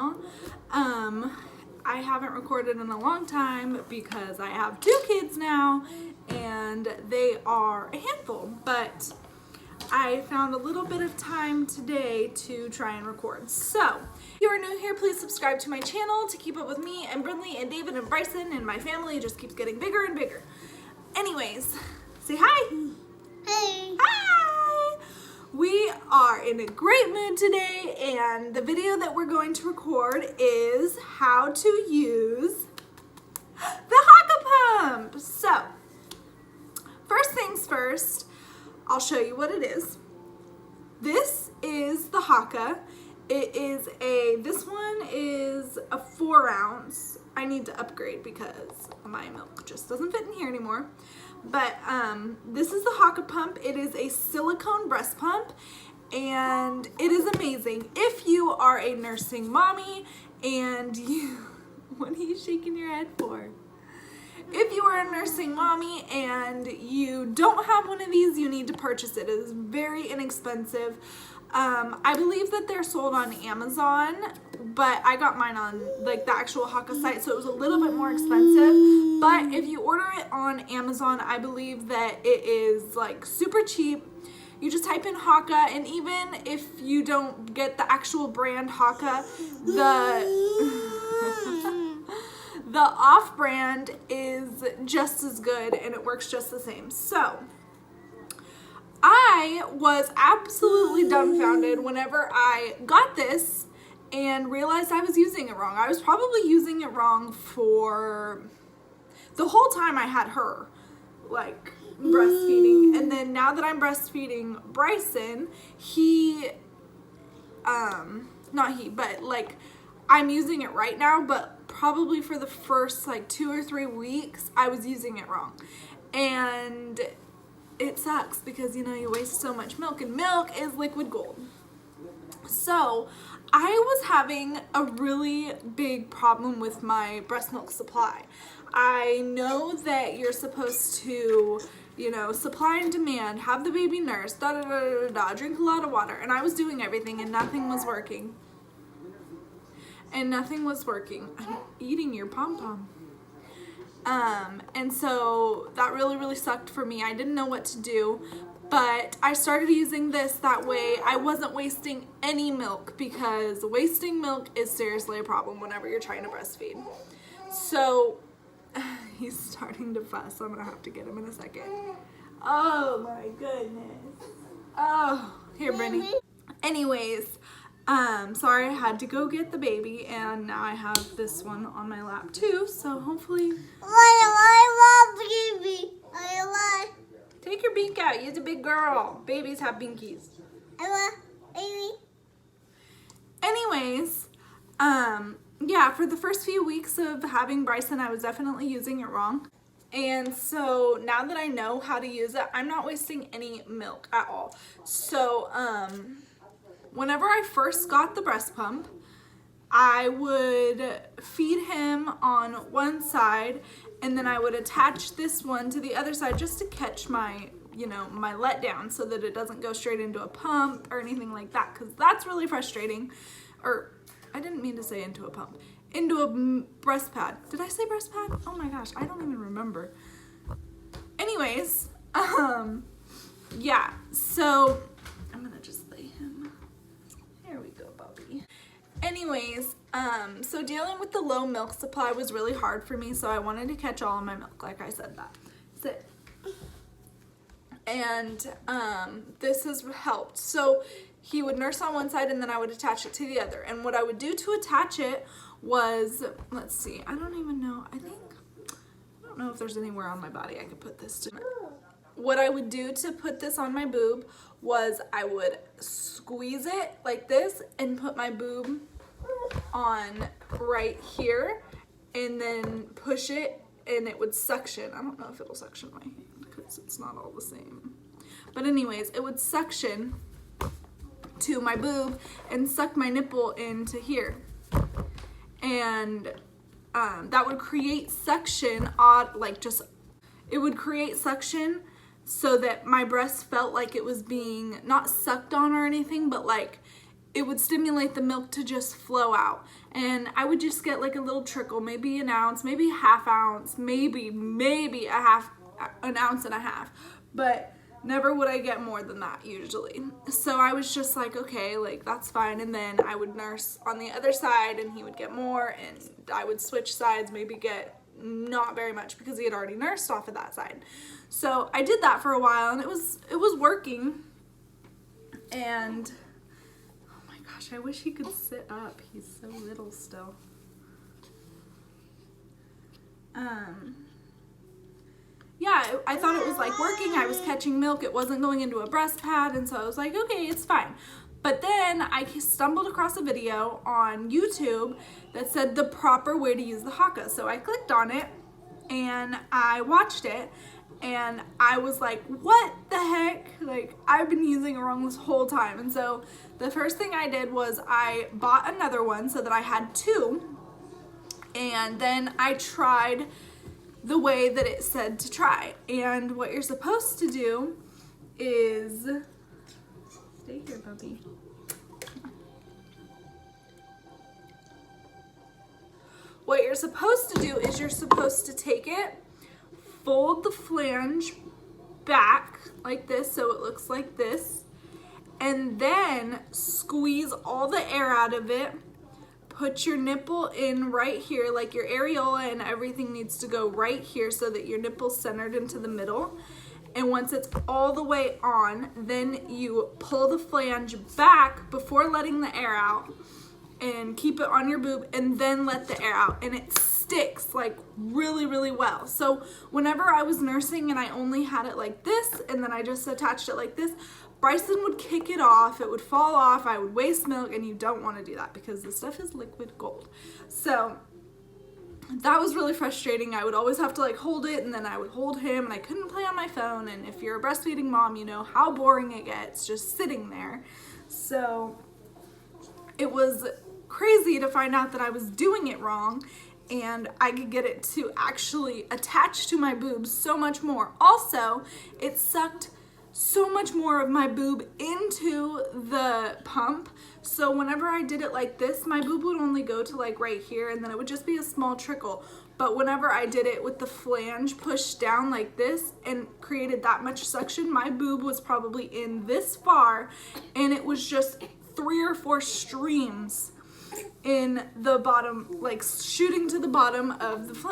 channel. I haven't recorded in a long time because I have 2 kids now and they are a handful, but I found a little bit of time today to try and record. So, if you are new here, please subscribe to my channel to keep up with me and Brinley and David and Bryson, and my family just keeps getting bigger and bigger. Anyways, say hi. Hey. Hi. We are in a great mood today, and the video that we're going to record is how to use the HAAKA pump. So, first things first, I'll show you what it is. This is the HAAKA. This one is a 4 ounce. I need to upgrade because my milk just doesn't fit in here anymore. But this is the HAAKA pump. It is a silicone breast pump and it is amazing. If you are a nursing mommy and you, what are you shaking your head for? If you are a nursing mommy and you don't have one of these, you need to purchase it. It is very inexpensive. I believe that they're sold on Amazon, but I got mine on like the actual HAAKA site, so it was a little bit more expensive. But if you order it on Amazon, I believe that it is like super cheap. You just type in HAAKA, and even if you don't get the actual brand HAAKA, the off-brand is just as good and it works just the same. So I was absolutely dumbfounded whenever I got this and realized I was using it wrong. I was probably using it wrong for the whole time I had her, like, breastfeeding. And then now that I'm breastfeeding Bryson, I'm using it right now, but probably for the first like 2 or 3 weeks, I was using it wrong. And it sucks because, you know, you waste so much milk, and milk is liquid gold. So I was having a really big problem with my breast milk supply. I know that you're supposed to, you know, supply and demand, have the baby nurse, drink a lot of water, and I was doing everything and nothing was working. I'm eating your pom-pom. And so that really sucked for me. I didn't know what to do, but I started using this. That way I wasn't wasting any milk, because wasting milk is seriously a problem whenever you're trying to breastfeed. So he's starting to fuss. I'm gonna have to get him in a second. Oh my goodness. Oh, here, Brittany. Anyways, sorry I had to go get the baby, and now I have this one on my lap too, so hopefully... I love baby. Take your beak out, you're a big girl. Babies have binkies. I love baby. Anyways, yeah, for the first few weeks of having Bryson, I was definitely using it wrong. And so now that I know how to use it, I'm not wasting any milk at all. So, whenever I first got the breast pump, I would feed him on one side, and then I would attach this one to the other side just to catch my, you know, my letdown, so that it doesn't go straight into a pump or anything like that, because that's really frustrating. Or, I didn't mean to say into a pump. Into a breast pad. Did I say breast pad? Oh my gosh, I don't even remember. Anyways, yeah, so I'm gonna just lay him. There we go, Bobby. Anyways, so dealing with the low milk supply was really hard for me, so I wanted to catch all of my milk, like I said that. Sit. And this has helped. So he would nurse on one side and then I would attach it to the other. And what I would do to attach it was, let's see, I don't know if there's anywhere on my body I could put this to. What I would do to put this on my boob was I would squeeze it like this and put my boob on right here and then push it, and it would suction. I don't know if it'll suction my hand because it's not all the same. But anyways, it would suction to my boob and suck my nipple into here. And that would create suction, it would create suction so that my breast felt like it was being not sucked on or anything, but like it would stimulate the milk to just flow out. And I would just get like a little trickle, maybe an ounce, maybe half ounce, maybe an ounce and a half, but never would I get more than that usually. So I was just like, okay, like that's fine. And then I would nurse on the other side and he would get more, and I would switch sides, maybe get not very much because he had already nursed off of that side. So I did that for a while and it was working. And oh my gosh, I wish he could sit up. He's so little still. Yeah, I thought it was like working. I was catching milk. It wasn't going into a breast pad. And so I was like, okay, it's fine. But then I stumbled across a video on YouTube that said the proper way to use the HAAKA. So I clicked on it and I watched it and I was like, what the heck? Like, I've been using it wrong this whole time. And so the first thing I did was I bought another one so that I had two. And then I tried the way that it said to try. And what you're supposed to do is, stay here, puppy. What you're supposed to do is you're supposed to take it, fold the flange back like this so it looks like this, and then squeeze all the air out of it. Put your nipple in right here, like your areola and everything needs to go right here so that your nipple's centered into the middle. And once it's all the way on, then you pull the flange back before letting the air out and keep it on your boob and then let the air out. And it sticks like really, really well. So whenever I was nursing and I only had it like this and then I just attached it like this, Bryson would kick it off, it would fall off, I would waste milk, and you don't want to do that because this stuff is liquid gold. So that was really frustrating. I would always have to like hold it and then I would hold him and I couldn't play on my phone. And if you're a breastfeeding mom, you know how boring it gets just sitting there. So it was crazy to find out that I was doing it wrong and I could get it to actually attach to my boobs so much more. Also, it sucked so much more of my boob into the pump. So whenever I did it like this, my boob would only go to like right here and then it would just be a small trickle. But whenever I did it with the flange pushed down like this and created that much suction, my boob was probably in this far and it was just 3 or 4 streams in the bottom, like shooting to the bottom of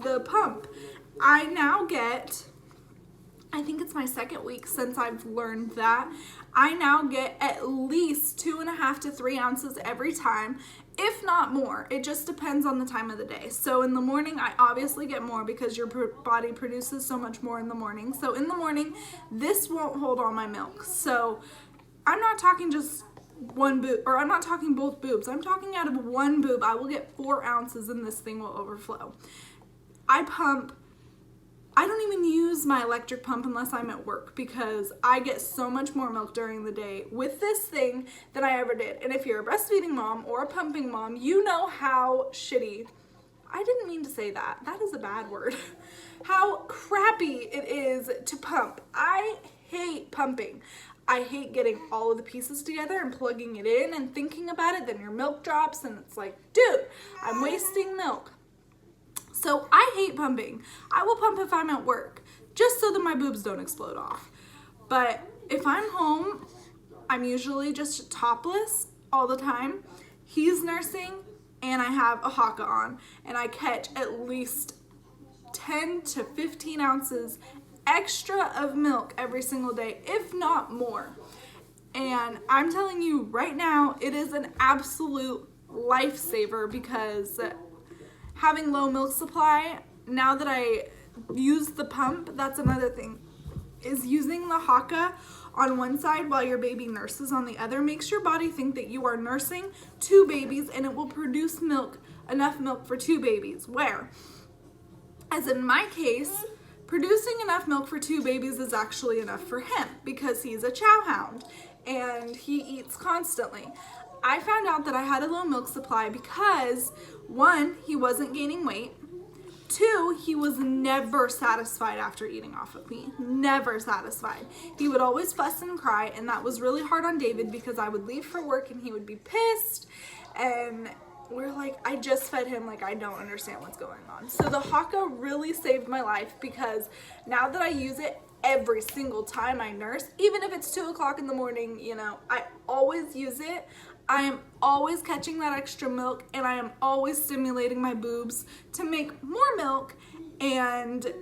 the pump. I now get, I think it's my second week since I've learned that, I now get at least 2.5 to 3 ounces every time, if not more. It just depends on the time of the day. So in the morning, I obviously get more because your body produces so much more in the morning. So in the morning, this won't hold all my milk. So I'm not talking just one boob, or I'm not talking both boobs. I'm talking out of one boob, I will get 4 ounces and this thing will overflow. I don't even use my electric pump unless I'm at work because I get so much more milk during the day with this thing than I ever did. And if you're a breastfeeding mom or a pumping mom, you know how shitty, I didn't mean to say that, that is a bad word, how crappy it is to pump. I hate pumping. I hate getting all of the pieces together and plugging it in and thinking about it, then your milk drops and it's like, dude, I'm wasting milk. So I hate pumping. I will pump if I'm at work, just so that my boobs don't explode off. But if I'm home, I'm usually just topless all the time. He's nursing and I have a HAAKA on and I catch at least 10 to 15 ounces extra of milk every single day, if not more. And I'm telling you right now, it is an absolute lifesaver because having low milk supply, now that I use the pump, that's another thing, is using the HAAKA on one side while your baby nurses on the other makes your body think that you are nursing 2 babies and it will produce milk, enough milk for 2 babies. Where, as in my case, producing enough milk for 2 babies is actually enough for him because he's a chow hound and he eats constantly. I found out that I had a low milk supply because 1, he wasn't gaining weight, 2, he was never satisfied after eating off of me. Never satisfied. He would always fuss and cry, and that was really hard on David because I would leave for work and he would be pissed, and we're like, I just fed him, like I don't understand what's going on. So the HAAKA really saved my life because now that I use it every single time I nurse, even if it's 2 o'clock in the morning, you know, I always use it. I am always catching that extra milk, and I am always stimulating my boobs to make more milk, and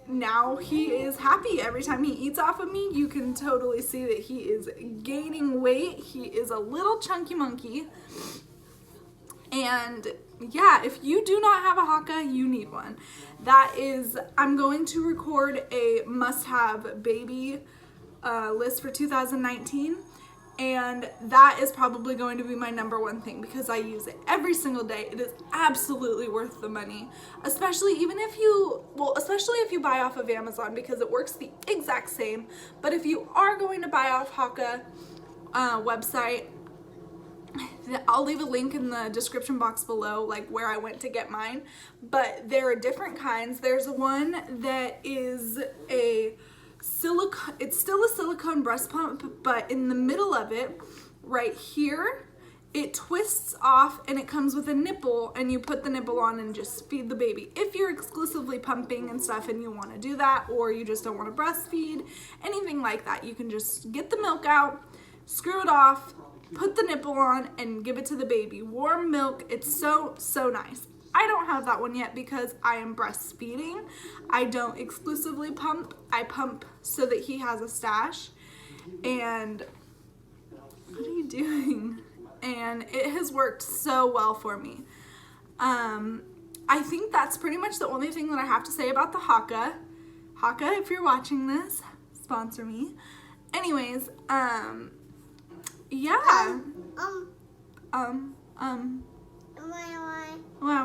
now he is happy. Every time he eats off of me, you can totally see that he is gaining weight. He is a little chunky monkey. And yeah, if you do not have a HAAKA, you need one. That is, I'm going to record a must-have baby list for 2019. And that is probably going to be my #1 thing because I use it every single day. It is absolutely worth the money, especially if you buy off of Amazon because it works the exact same. But if you are going to buy off HAAKA website, I'll leave a link in the description box below, like where I went to get mine. But there are different kinds. There's one that is it's still a silicone breast pump, but in the middle of it, right here, it twists off and it comes with a nipple, and you put the nipple on and just feed the baby. If you're exclusively pumping and stuff and you want to do that, or you just don't want to breastfeed, anything like that, you can just get the milk out, screw it off, put the nipple on, and give it to the baby. Warm milk, it's so nice. I don't have that one yet because I am breastfeeding. I don't exclusively pump. I pump so that he has a stash. And what are you doing? And it has worked so well for me. I think that's pretty much the only thing that I have to say about the HAAKA. HAAKA, if you're watching this, sponsor me. Anyways, yeah. Why?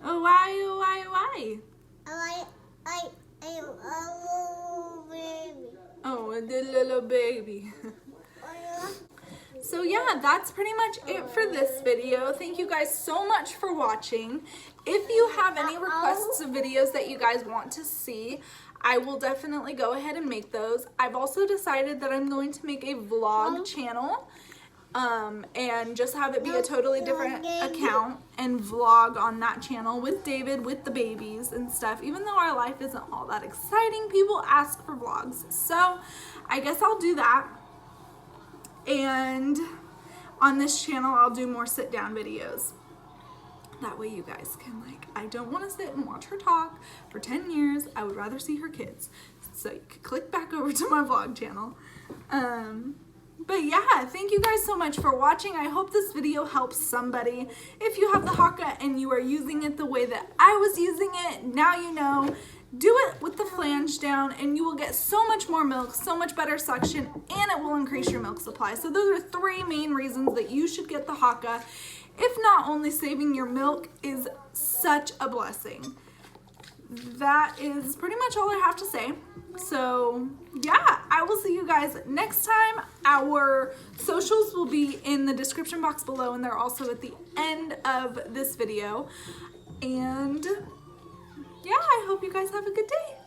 Oh, why? Oh, the little baby. So yeah, that's pretty much it for this video. Thank you guys so much for watching. If you have any requests of videos that you guys want to see, I will definitely go ahead and make those. I've also decided that I'm going to make a vlog channel and just have it be a totally different account and vlog on that channel with David, with the babies and stuff. Even though our life isn't all that exciting, people ask for vlogs. So I guess I'll do that. And on this channel, I'll do more sit-down videos. That way you guys can, like, I don't want to sit and watch her talk for 10 years. I would rather see her kids. So you can click back over to my vlog channel. But yeah, thank you guys so much for watching. I hope this video helps somebody. If you have the HAAKA and you are using it the way that I was using it, now you know. Do it with the flange down and you will get so much more milk, so much better suction, and it will increase your milk supply. So those are 3 main reasons that you should get the HAAKA. If not only saving your milk is such a blessing. That is pretty much all I have to say. So yeah, I will see you guys next time. Our socials will be in the description box below, and they're also at the end of this video. And yeah, I hope you guys have a good day.